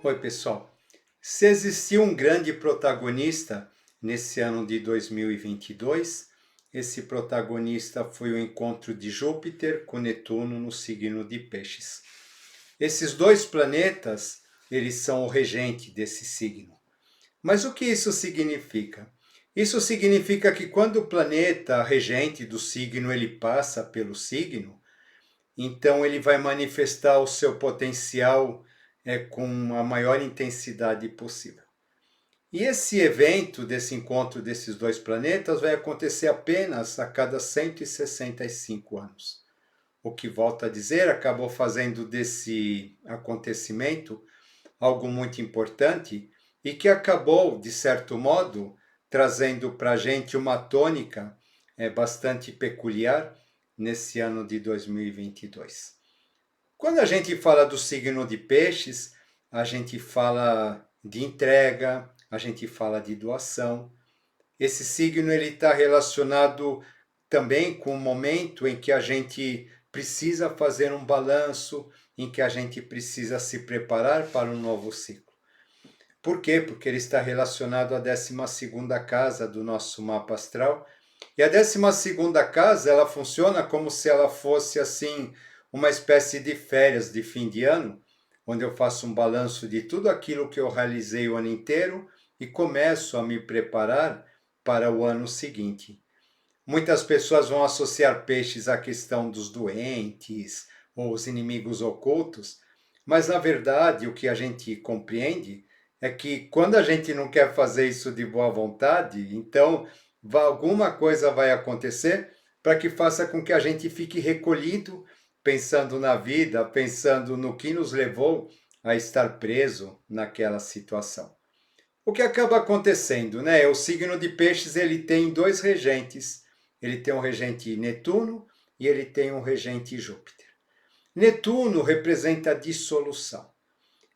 Oi, pessoal. Se existiu um grande protagonista nesse ano de 2022, esse protagonista foi o encontro de Júpiter com Netuno no signo de Peixes. Esses dois planetas, eles são o regente desse signo. Mas o que isso significa? Isso significa que quando o planeta regente do signo ele passa pelo signo, então ele vai manifestar o seu potencial com a maior intensidade possível. E esse evento, desse encontro desses dois planetas, vai acontecer apenas a cada 165 anos. O que, volto a dizer, acabou fazendo desse acontecimento algo muito importante e que acabou, de certo modo, trazendo para a gente uma tônica bastante peculiar nesse ano de 2022. Quando a gente fala do signo de Peixes, a gente fala de entrega, a gente fala de doação. Esse signo ele está relacionado também com o momento em que a gente precisa fazer um balanço, em que a gente precisa se preparar para um novo ciclo. Por quê? Porque ele está relacionado à 12ª casa do nosso mapa astral. E a 12ª casa, ela funciona como se ela fosse assim uma espécie de férias de fim de ano, onde eu faço um balanço de tudo aquilo que eu realizei o ano inteiro e começo a me preparar para o ano seguinte. Muitas pessoas vão associar peixes à questão dos doentes ou os inimigos ocultos, mas na verdade o que a gente compreende é que quando a gente não quer fazer isso de boa vontade, então alguma coisa vai acontecer para que faça com que a gente fique recolhido, pensando na vida, pensando no que nos levou a estar preso naquela situação. O que acaba acontecendo, né? O signo de Peixes ele tem dois regentes. Ele tem um regente Netuno e ele tem um regente Júpiter. Netuno representa a dissolução.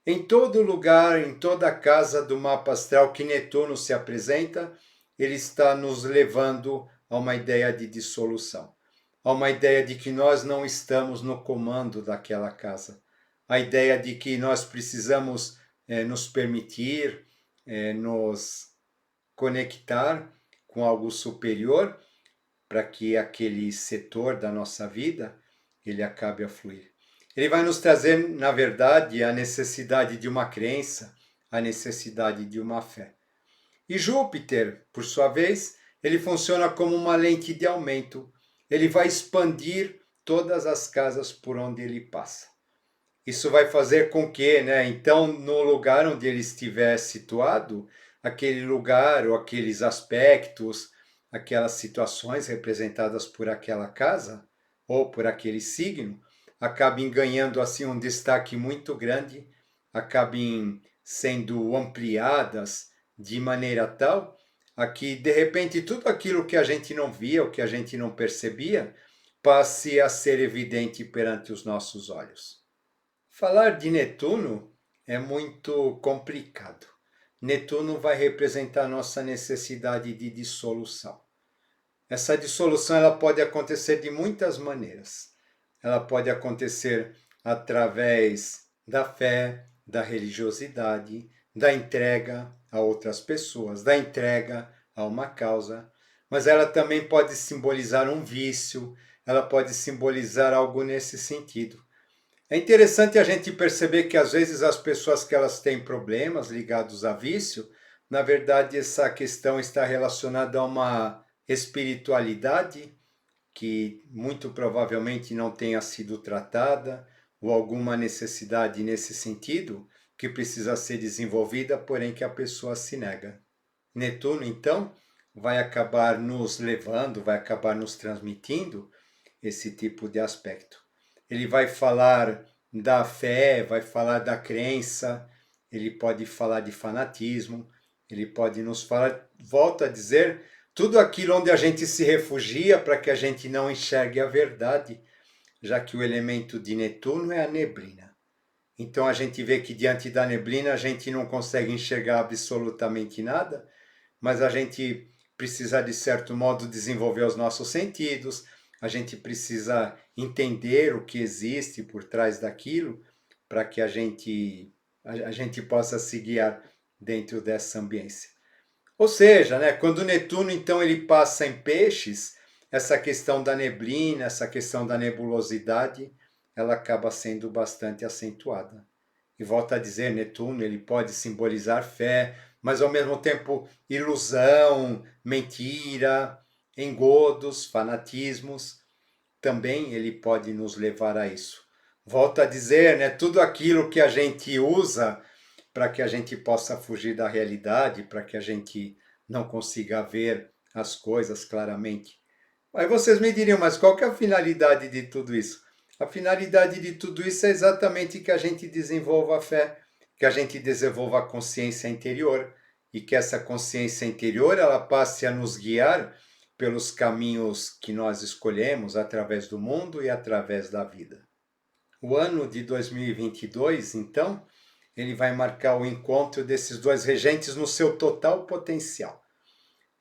Em todo lugar, em toda casa do mapa astral que Netuno se apresenta, ele está nos levando a uma ideia de dissolução, a uma ideia de que nós não estamos no comando daquela casa, a ideia de que nós precisamos nos permitir, nos conectar com algo superior para que aquele setor da nossa vida ele acabe a fluir. Ele vai nos trazer, na verdade, a necessidade de uma crença, a necessidade de uma fé. E Júpiter, por sua vez, ele funciona como uma lente de aumento. Ele vai expandir todas as casas por onde ele passa. Isso vai fazer com que, então, no lugar onde ele estiver situado, aquele lugar ou aqueles aspectos, aquelas situações representadas por aquela casa ou por aquele signo, acabem ganhando assim um destaque muito grande, acabem sendo ampliadas de maneira tal a que, de repente, tudo aquilo que a gente não via, o que a gente não percebia, passe a ser evidente perante os nossos olhos. Falar de Netuno é muito complicado. Netuno vai representar a nossa necessidade de dissolução. Essa dissolução ela pode acontecer de muitas maneiras. Ela pode acontecer através da fé, da religiosidade, da entrega a outras pessoas, da entrega a uma causa, mas ela também pode simbolizar um vício, ela pode simbolizar algo nesse sentido. É interessante a gente perceber que às vezes as pessoas que elas têm problemas ligados a vício, na verdade essa questão está relacionada a uma espiritualidade que muito provavelmente não tenha sido tratada ou alguma necessidade nesse sentido que precisa ser desenvolvida, porém que a pessoa se nega. Netuno, então, vai acabar nos levando, vai acabar nos transmitindo esse tipo de aspecto. Ele vai falar da fé, vai falar da crença, ele pode falar de fanatismo, ele pode nos falar, volta a dizer, tudo aquilo onde a gente se refugia para que a gente não enxergue a verdade, já que o elemento de Netuno é a neblina. Então a gente vê que diante da neblina a gente não consegue enxergar absolutamente nada, mas a gente precisa, de certo modo, desenvolver os nossos sentidos, a gente precisa entender o que existe por trás daquilo para que a gente a gente possa se guiar dentro dessa ambiência. Ou seja, né, quando Netuno então ele passa em Peixes, essa questão da neblina, essa questão da nebulosidade, ela acaba sendo bastante acentuada. E volto a dizer, Netuno ele pode simbolizar fé, mas ao mesmo tempo ilusão, mentira, engodos, fanatismos, também ele pode nos levar a isso. Volto a dizer, né, tudo aquilo que a gente usa para que a gente possa fugir da realidade, para que a gente não consiga ver as coisas claramente. Aí vocês me diriam, mas qual que é a finalidade de tudo isso? A finalidade de tudo isso é exatamente que a gente desenvolva a fé, que a gente desenvolva a consciência interior e que essa consciência interior ela passe a nos guiar pelos caminhos que nós escolhemos através do mundo e através da vida. O ano de 2022, então, ele vai marcar o encontro desses dois regentes no seu total potencial.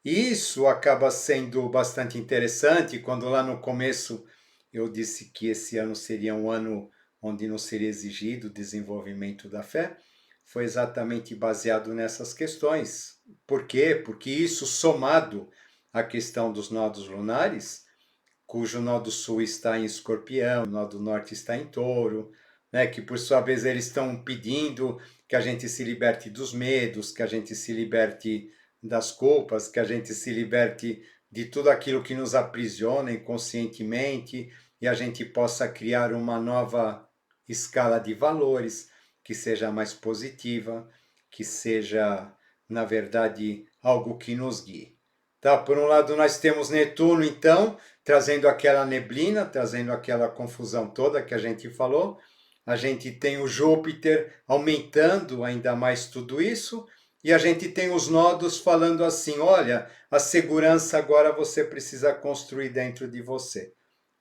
E isso acaba sendo bastante interessante quando lá no começo eu disse que esse ano seria um ano onde não seria exigido o desenvolvimento da fé. Foi exatamente baseado nessas questões. Por quê? Porque isso somado à questão dos nodos lunares, cujo nó do sul está em Escorpião, o nó do norte está em Touro, né, que por sua vez eles estão pedindo que a gente se liberte dos medos, que a gente se liberte das culpas, que a gente se liberte de tudo aquilo que nos aprisiona inconscientemente e a gente possa criar uma nova escala de valores que seja mais positiva, que seja, na verdade, algo que nos guie. Tá? Por um lado, nós temos Netuno, então, trazendo aquela neblina, trazendo aquela confusão toda que a gente falou. A gente tem o Júpiter aumentando ainda mais tudo isso. E a gente tem os nodos falando assim, olha, a segurança agora você precisa construir dentro de você.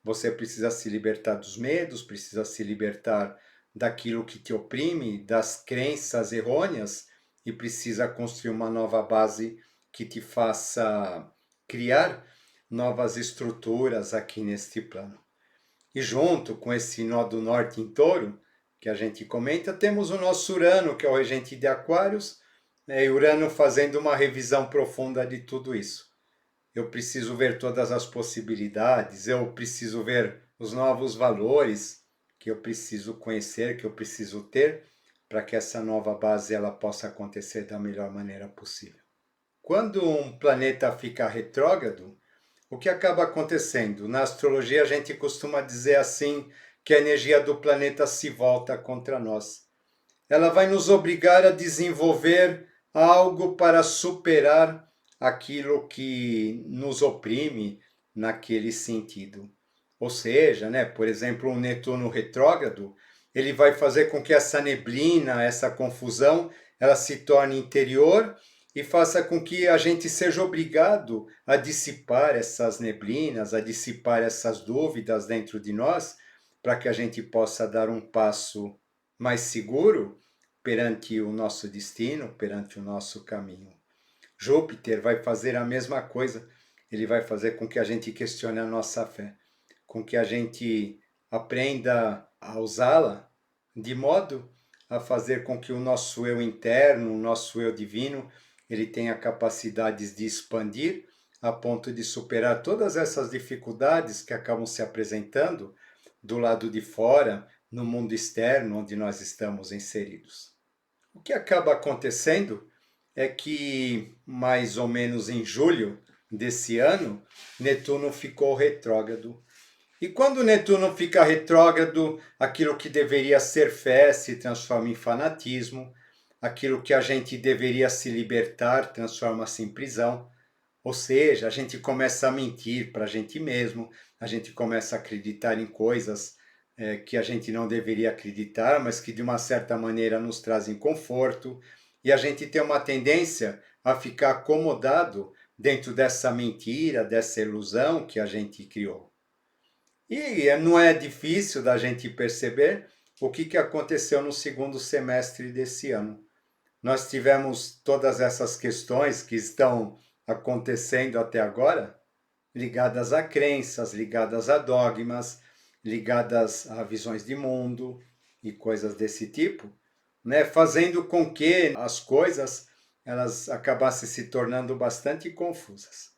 Você precisa se libertar dos medos, precisa se libertar daquilo que te oprime, das crenças errôneas e precisa construir uma nova base que te faça criar novas estruturas aqui neste plano. E junto com esse nó do norte em Touro, que a gente comenta, temos o nosso Urano, que é o regente de Aquários, né, e Urano fazendo uma revisão profunda de tudo isso. Eu preciso ver todas as possibilidades, eu preciso ver os novos valores que eu preciso conhecer, que eu preciso ter, para que essa nova base ela possa acontecer da melhor maneira possível. Quando um planeta fica retrógrado, o que acaba acontecendo? Na astrologia a gente costuma dizer assim que a energia do planeta se volta contra nós. Ela vai nos obrigar a desenvolver algo para superar aquilo que nos oprime naquele sentido. Ou seja, né, por exemplo, um Netuno retrógrado, ele vai fazer com que essa neblina, essa confusão, ela se torne interior e faça com que a gente seja obrigado a dissipar essas neblinas, a dissipar essas dúvidas dentro de nós, para que a gente possa dar um passo mais seguro perante o nosso destino, perante o nosso caminho. Júpiter vai fazer a mesma coisa, ele vai fazer com que a gente questione a nossa fé, com que a gente aprenda a usá-la de modo a fazer com que o nosso eu interno, o nosso eu divino, ele tenha capacidades de expandir a ponto de superar todas essas dificuldades que acabam se apresentando do lado de fora, no mundo externo onde nós estamos inseridos. O que acaba acontecendo é que, mais ou menos em julho desse ano, Netuno ficou retrógrado. E quando Netuno fica retrógrado, aquilo que deveria ser fé se transforma em fanatismo, aquilo que a gente deveria se libertar transforma-se em prisão. Ou seja, a gente começa a mentir para a gente mesmo, a gente começa a acreditar em coisas que a gente não deveria acreditar, mas que de uma certa maneira nos trazem conforto, e a gente tem uma tendência a ficar acomodado dentro dessa mentira, dessa ilusão que a gente criou. E não é difícil da gente perceber o que aconteceu no segundo semestre desse ano. Nós tivemos todas essas questões que estão acontecendo até agora, ligadas a crenças, ligadas a dogmas, ligadas a visões de mundo e coisas desse tipo, né, fazendo com que as coisas elas acabassem se tornando bastante confusas.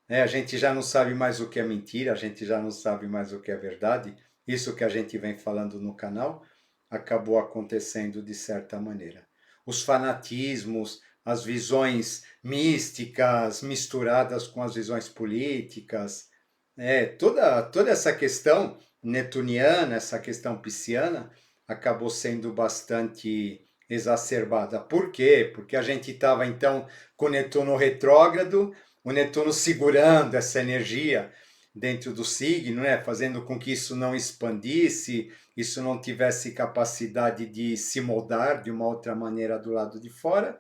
A gente já não sabe mais o que é mentira, a gente já não sabe mais o que é verdade. Isso que a gente vem falando no canal acabou acontecendo de certa maneira. Os fanatismos, as visões místicas misturadas com as visões políticas, toda essa questão netuniana, essa questão pisciana, acabou sendo bastante exacerbada. Por quê? Porque a gente estava então com Netuno retrógrado, o Netuno segurando essa energia dentro do signo, né? Fazendo com que isso não expandisse, isso não tivesse capacidade de se moldar de uma outra maneira do lado de fora.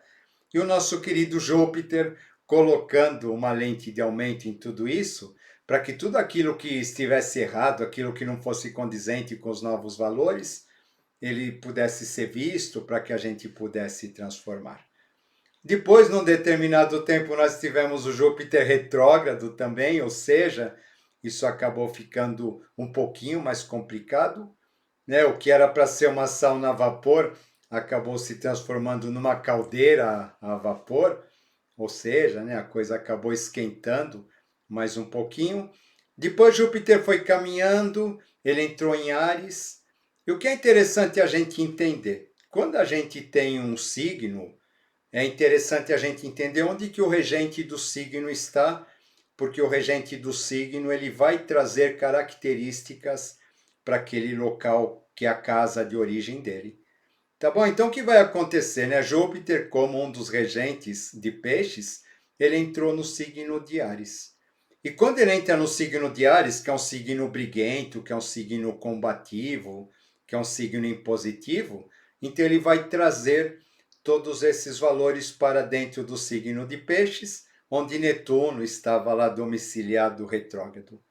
E o nosso querido Júpiter colocando uma lente de aumento em tudo isso, para que tudo aquilo que estivesse errado, aquilo que não fosse condizente com os novos valores, ele pudesse ser visto para que a gente pudesse transformar. Depois, num determinado tempo, nós tivemos o Júpiter retrógrado também, ou seja, isso acabou ficando um pouquinho mais complicado, né? O que era para ser uma sauna a vapor acabou se transformando numa caldeira a vapor, ou seja, né, a coisa acabou esquentando mais um pouquinho. Depois Júpiter foi caminhando, ele entrou em Áries. E o que é interessante a gente entender, quando a gente tem um signo, é interessante a gente entender onde que o regente do signo está, porque o regente do signo ele vai trazer características para aquele local que é a casa de origem dele. Tá bom? Então o que vai acontecer, né? Júpiter, como um dos regentes de Peixes, ele entrou no signo de Áries. E quando ele entra no signo de Áries, que é um signo briguento, que é um signo combativo, que é um signo impositivo, então ele vai trazer todos esses valores para dentro do signo de Peixes, onde Netuno estava lá domiciliado retrógrado.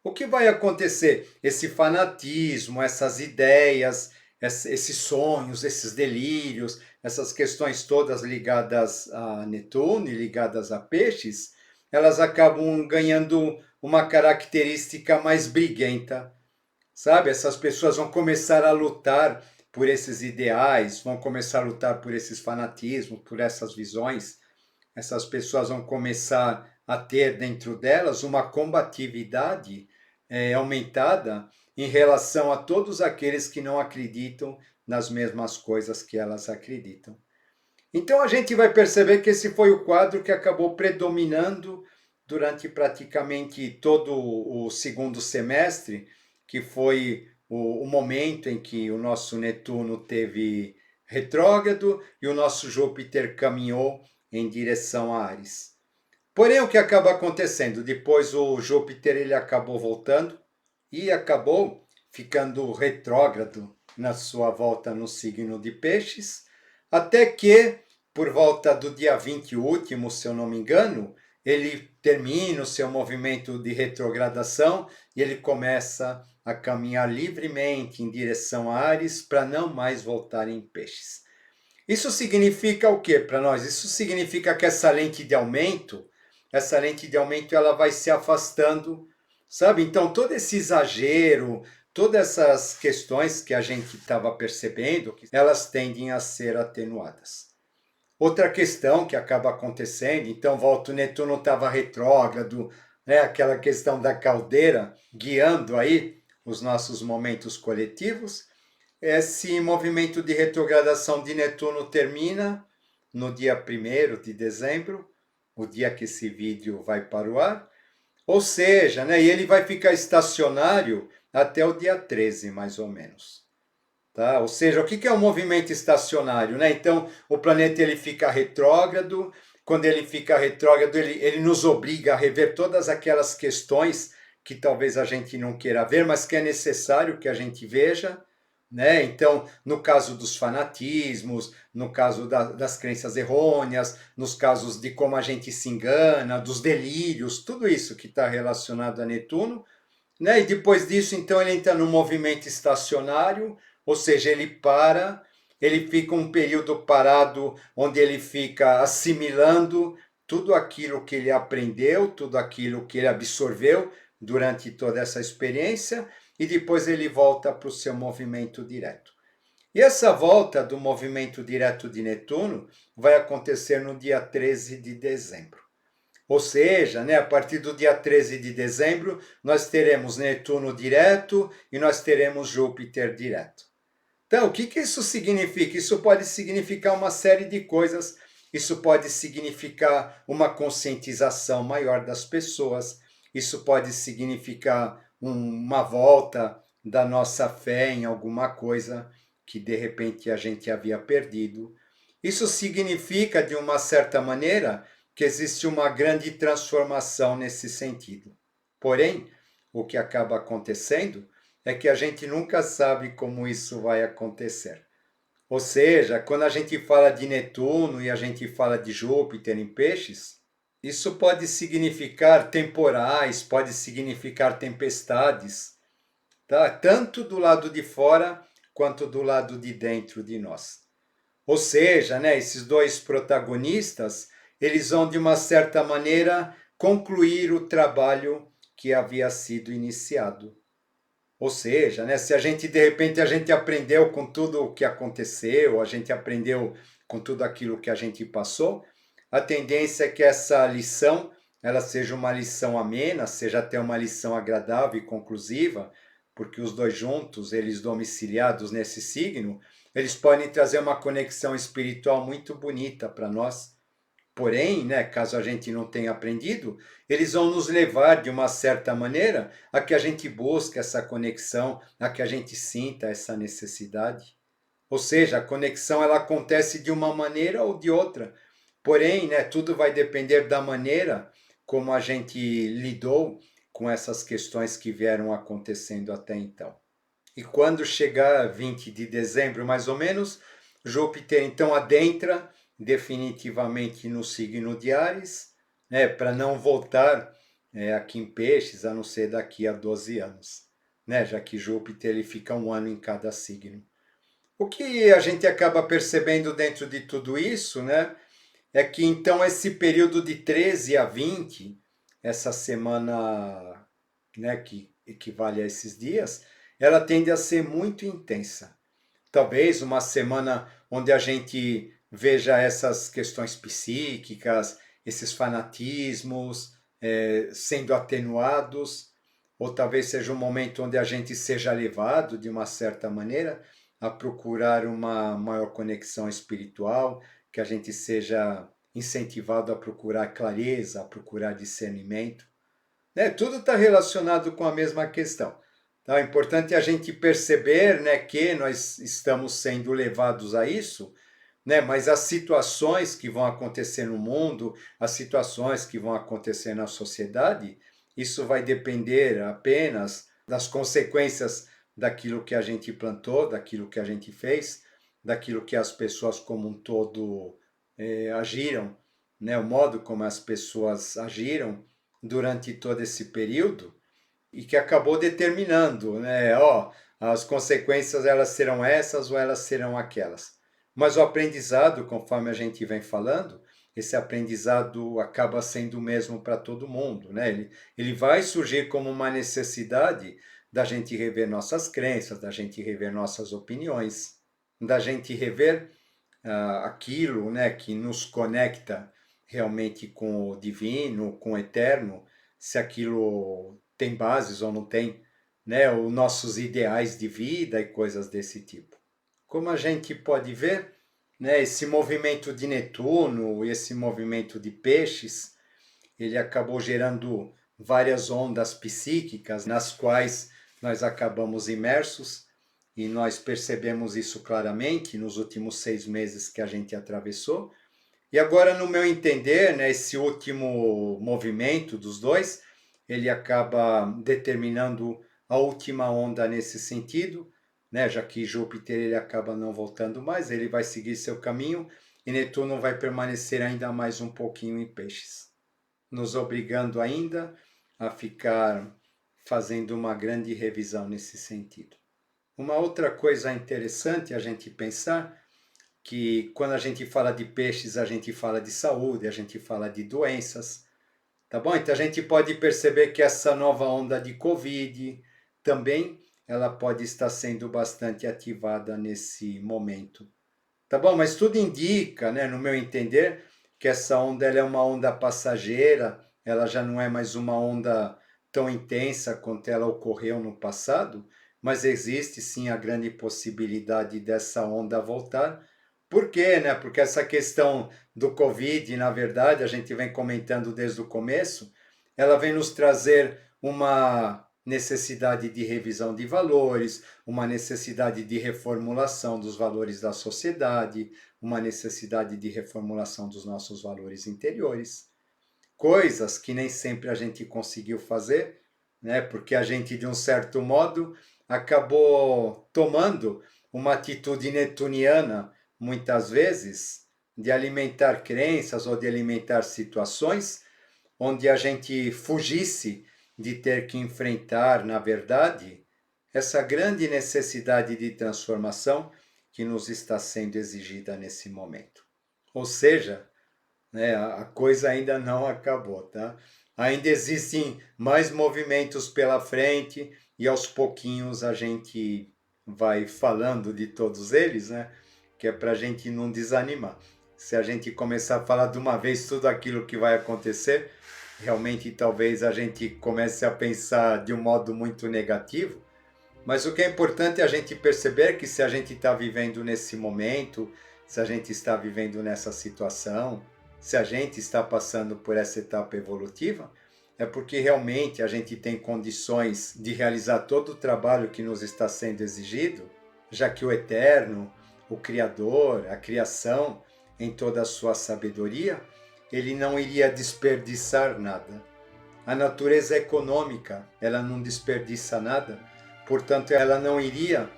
O que vai acontecer? Esse fanatismo, essas ideias, esses sonhos, esses delírios, essas questões todas ligadas a Netuno e ligadas a Peixes, elas acabam ganhando uma característica mais briguenta, sabe? Essas pessoas vão começar a lutar por esses ideais, vão começar a lutar por esses fanatismos, por essas visões. Essas pessoas vão começar a ter dentro delas uma combatividade aumentada em relação a todos aqueles que não acreditam nas mesmas coisas que elas acreditam. Então a gente vai perceber que esse foi o quadro que acabou predominando durante praticamente todo o segundo semestre, que foi o momento em que o nosso Netuno teve retrógrado e o nosso Júpiter caminhou em direção a Áries. Porém, o que acaba acontecendo? Depois o Júpiter ele acabou voltando e acabou ficando retrógrado na sua volta no signo de Peixes, até que, por volta do dia 20 último, se eu não me engano, ele termina o seu movimento de retrogradação e ele começa a caminhar livremente em direção a Áries para não mais voltar em Peixes. Isso significa o que para nós? Isso significa que essa lente de aumento ela vai se afastando, sabe? Então todo esse exagero, todas essas questões que a gente estava percebendo, elas tendem a ser atenuadas. Outra questão que acaba acontecendo, então volta o Netuno estava retrógrado, né? Aquela questão da caldeira guiando aí os nossos momentos coletivos. Esse movimento de retrogradação de Netuno termina no dia 1º de dezembro, o dia que esse vídeo vai para o ar. Ou seja, né, e ele vai ficar estacionário até o dia 13, mais ou menos. Tá? Ou seja, o que é um movimento estacionário? Né? Então, o planeta ele fica retrógrado. Quando ele fica retrógrado, ele nos obriga a rever todas aquelas questões que talvez a gente não queira ver, mas que é necessário que a gente veja. Né? Então, no caso dos fanatismos, no caso das crenças errôneas, nos casos de como a gente se engana, dos delírios, tudo isso que está relacionado a Netuno, né? E depois disso, então, ele entra no movimento estacionário, ou seja, ele para, ele fica um período parado, onde ele fica assimilando tudo aquilo que ele aprendeu, tudo aquilo que ele absorveu durante toda essa experiência, e depois ele volta para o seu movimento direto. E essa volta do movimento direto de Netuno vai acontecer no dia 13 de dezembro. Ou seja, né, a partir do dia 13 de dezembro, nós teremos Netuno direto e nós teremos Júpiter direto. Então, o que isso significa? Isso pode significar uma série de coisas. Isso pode significar uma conscientização maior das pessoas. Isso pode significar uma volta da nossa fé em alguma coisa que de repente a gente havia perdido. Isso significa, de uma certa maneira, que existe uma grande transformação nesse sentido. Porém, o que acaba acontecendo é que a gente nunca sabe como isso vai acontecer. Ou seja, quando a gente fala de Netuno e a gente fala de Júpiter em peixes, isso pode significar temporais, pode significar tempestades, tá? Tanto do lado de fora quanto do lado de dentro de nós. Ou seja, né, esses dois protagonistas, eles vão, de uma certa maneira, concluir o trabalho que havia sido iniciado. Ou seja, né, se a gente, de repente, a gente aprendeu com tudo o que aconteceu, a gente aprendeu com tudo aquilo que a gente passou, a tendência é que essa lição, ela seja uma lição amena, seja até uma lição agradável e conclusiva, porque os dois juntos, eles domiciliados nesse signo, eles podem trazer uma conexão espiritual muito bonita para nós. Porém, né, caso a gente não tenha aprendido, eles vão nos levar, de uma certa maneira, a que a gente busque essa conexão, a que a gente sinta essa necessidade. Ou seja, a conexão ela acontece de uma maneira ou de outra. Porém, né, tudo vai depender da maneira como a gente lidou com essas questões que vieram acontecendo até então. E quando chegar 20 de dezembro, mais ou menos, Júpiter então adentra definitivamente no signo de Áries, né, para não voltar aqui em Peixes, a não ser daqui a 12 anos, né, já que Júpiter ele fica um ano em cada signo. O que a gente acaba percebendo dentro de tudo isso, né, é que então esse período de 13 a 20, essa semana, né, que equivale a esses dias, ela tende a ser muito intensa. Talvez uma semana onde a gente veja essas questões psíquicas, esses fanatismos sendo atenuados, ou talvez seja um momento onde a gente seja levado, de uma certa maneira, a procurar uma maior conexão espiritual, que a gente seja incentivado a procurar clareza, a procurar discernimento. Né? Tudo está relacionado com a mesma questão. Então, é importante a gente perceber, né, que nós estamos sendo levados a isso, né, mas as situações que vão acontecer no mundo, as situações que vão acontecer na sociedade, isso vai depender apenas das consequências daquilo que a gente plantou, daquilo que a gente fez, daquilo que as pessoas como um todo agiram, né, o modo como as pessoas agiram durante todo esse período e que acabou determinando, né, ó, as consequências elas serão essas ou elas serão aquelas. Mas o aprendizado, conforme a gente vem falando, esse aprendizado acaba sendo o mesmo para todo mundo, né? Ele vai surgir como uma necessidade da gente rever nossas crenças, da gente rever nossas opiniões, da gente rever aquilo, né, que nos conecta realmente com o divino, com o eterno, se aquilo tem bases ou não tem, né, os nossos ideais de vida e coisas desse tipo. Como a gente pode ver, né, esse movimento de Netuno e esse movimento de Peixes, ele acabou gerando várias ondas psíquicas nas quais nós acabamos imersos e nós percebemos isso claramente nos últimos 6 meses que a gente atravessou. E agora, no meu entender, né, esse último movimento dos dois, ele acaba determinando a última onda nesse sentido, né, já que Júpiter ele acaba não voltando mais, ele vai seguir seu caminho e Netuno vai permanecer ainda mais um pouquinho em Peixes, nos obrigando ainda a ficar fazendo uma grande revisão nesse sentido. Uma outra coisa interessante a gente pensar que quando a gente fala de peixes, a gente fala de saúde, a gente fala de doenças, tá bom? Então a gente pode perceber que essa nova onda de Covid também ela pode estar sendo bastante ativada nesse momento. Tá bom? Mas tudo indica, né, no meu entender, que essa onda ela é uma onda passageira, ela já não é mais uma onda tão intensa quanto ela ocorreu no passado, mas existe sim a grande possibilidade dessa onda voltar. Por quê, né? Porque essa questão do Covid, na verdade, a gente vem comentando desde o começo, ela vem nos trazer uma necessidade de revisão de valores, uma necessidade de reformulação dos valores da sociedade, uma necessidade de reformulação dos nossos valores interiores. Coisas que nem sempre a gente conseguiu fazer, né? Porque a gente, de um certo modo, acabou tomando uma atitude netuniana, muitas vezes, de alimentar crenças ou de alimentar situações onde a gente fugisse de ter que enfrentar, na verdade, essa grande necessidade de transformação que nos está sendo exigida nesse momento. Ou seja, né, a coisa ainda não acabou, tá? Ainda existem mais movimentos pela frente e aos pouquinhos a gente vai falando de todos eles, né? Que é para a gente não desanimar. Se a gente começar a falar de uma vez tudo aquilo que vai acontecer, realmente talvez a gente comece a pensar de um modo muito negativo. Mas o que é importante é a gente perceber que se a gente está vivendo nesse momento, se a gente está vivendo nessa situação, se a gente está passando por essa etapa evolutiva, é porque realmente a gente tem condições de realizar todo o trabalho que nos está sendo exigido, já que o Eterno, o Criador, a criação, em toda a sua sabedoria, ele não iria desperdiçar nada. A natureza é econômica, ela não desperdiça nada, portanto, ela não iria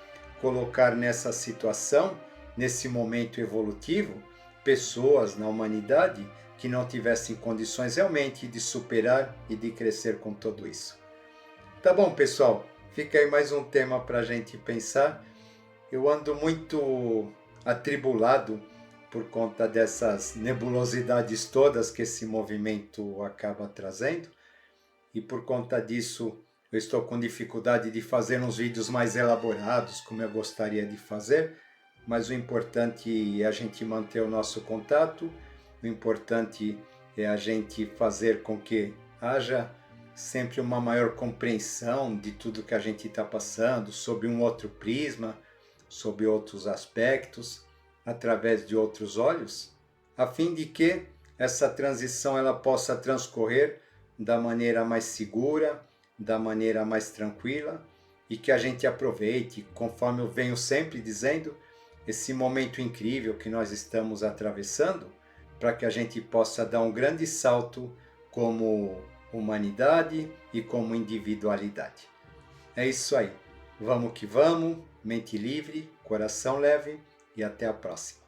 colocar nessa situação, nesse momento evolutivo, pessoas na humanidade que não tivessem condições realmente de superar e de crescer com tudo isso. Tá bom, pessoal? Fica aí mais um tema para a gente pensar. Eu ando muito atribulado por conta dessas nebulosidades todas que esse movimento acaba trazendo. E por conta disso, eu estou com dificuldade de fazer uns vídeos mais elaborados, como eu gostaria de fazer. Mas o importante é a gente manter o nosso contato, o importante é a gente fazer com que haja sempre uma maior compreensão de tudo que a gente está passando, sob um outro prisma, sob outros aspectos, através de outros olhos, a fim de que essa transição ela possa transcorrer da maneira mais segura, da maneira mais tranquila, e que a gente aproveite, conforme eu venho sempre dizendo, esse momento incrível que nós estamos atravessando, para que a gente possa dar um grande salto como humanidade e como individualidade. É isso aí. Vamos que vamos, mente livre, coração leve e até a próxima.